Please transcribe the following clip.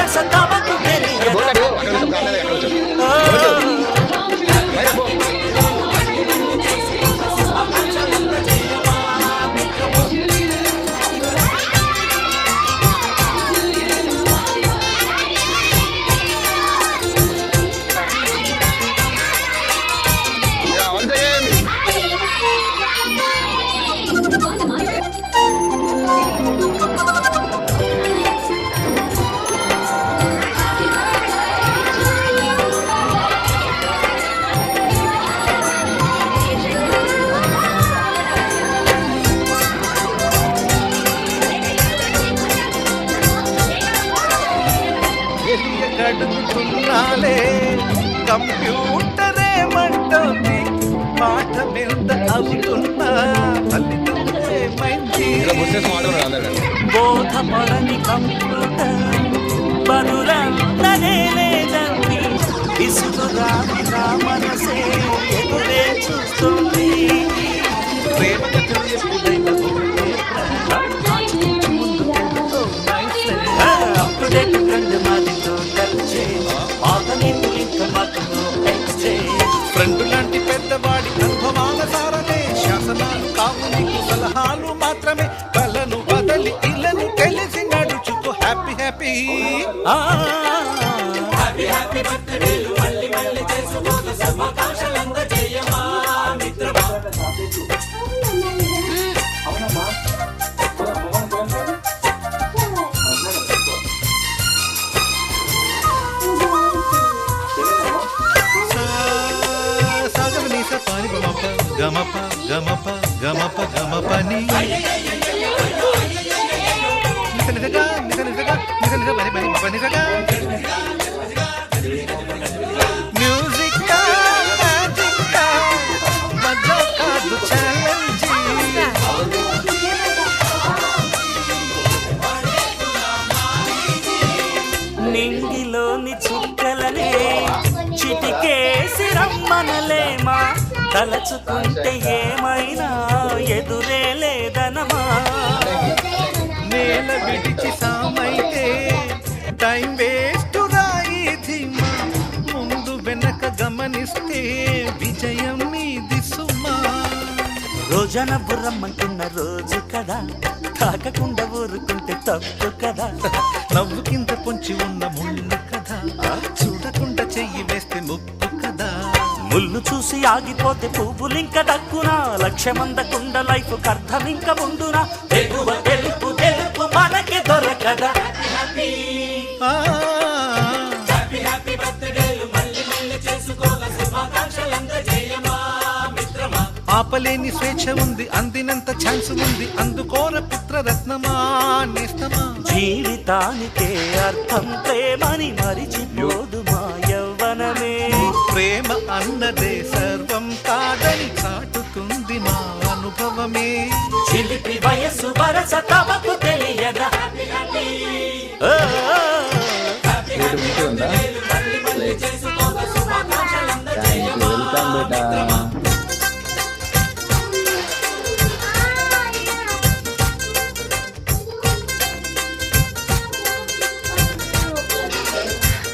వరస తమకు గడుపుతున్నాలే కంప్యూటరే మంటోంది పాఠమెంత అవుతున్నా బోధపడని కంప్యూటర్ పనులే లేదండి విసుగురాని నా మనసే ఎదురే చూస్తుంది ప్రేమ కథలు ఎప్పుడైనా అప్పుడేటు కండు మాదితో కలిచే ఆతనీటు ఇంక మాటలో ఎక్స్చేంజ్ ఫ్రెండ్ లాంటి పెద్దవాడి అనుభవాల సారమే శాసనాలు కావు నీకు సలహాలు మాత్రమే కలను వదలి ఇళ్ళను తెలిసి నడుచుకో హ్యాపీ హ్యాపీ హ్యాపీ బర్త్డేలు మళ్ళీ మళ్ళీ చేసుకోక శుభాకాంక్షలంద చేయమా మిత్రమా గమప గమప గమప గమపని నిజనిజగా నిజనిజగా నిజనిజ పని పని పనిజగా మ్యూజిక్ మ్యాజిక్ మధ్య కాదు ఛాలెంజ్ నింగిలోని చుక్కలనే చిటికేసి రమ్మనలేమా తలచుకుంటే ఏమైనా ఎదురే లేదనమా నేల విడిచి సామైతే టైం వేస్ట్ రాయిధిమా ముందు వెనక గమనిస్తే విజయం మీది సుమా రోజన బుర్రమ్మంటున్న రోజు కదా తాకకుండా ఊరుకుంటే తప్పు కదా నవ్వు కింద పొంచి ఉన్న ముళ్ళు కదా చూడకుండా చెయ్యి వేస్తే ముప్పు కదా ముళ్ళు చూసి ఆగిపోతే పువ్వులింక దక్కునా లక్ష్యమందకుండా లైఫ్ అర్థం ఇంక ముందునా తెలుపు తెలుపు తెలుపు మనకి దొరకదా ఆపలేని స్వేచ్ఛ ఉంది అందినంత ఛాన్స్ ఉంది అందుకోర పుత్రరత్నమా నేస్తమా జీవితానికే అర్థం ప్రేమని మరిచిపోదు మా యవ్వనమే ప్రేమ అన్నదే సర్వం కాదని చాటుతుంది మా అనుభవమే చిలిపి వయస్సు వరస తమకు తెలియదా వెల్కమ్ బేటా